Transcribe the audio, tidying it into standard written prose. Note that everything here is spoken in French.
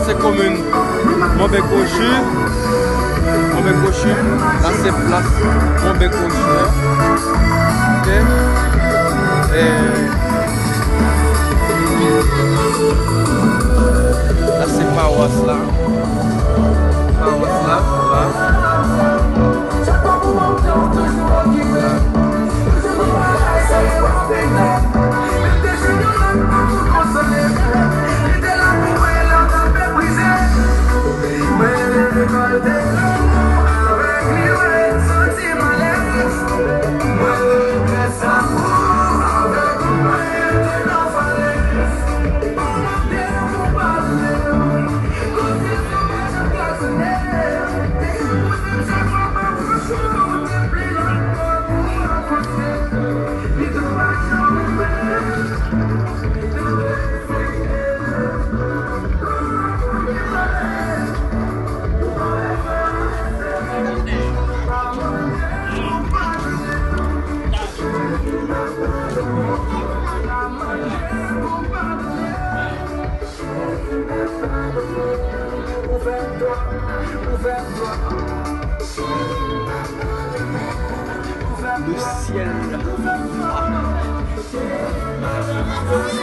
c'est commune Montbec-Cochu. Montbec-Cochu. Là, c'est place Montbec-Cochu. Ok. Là, c'est paroisse là. Paroisse là. Là. Le ciel.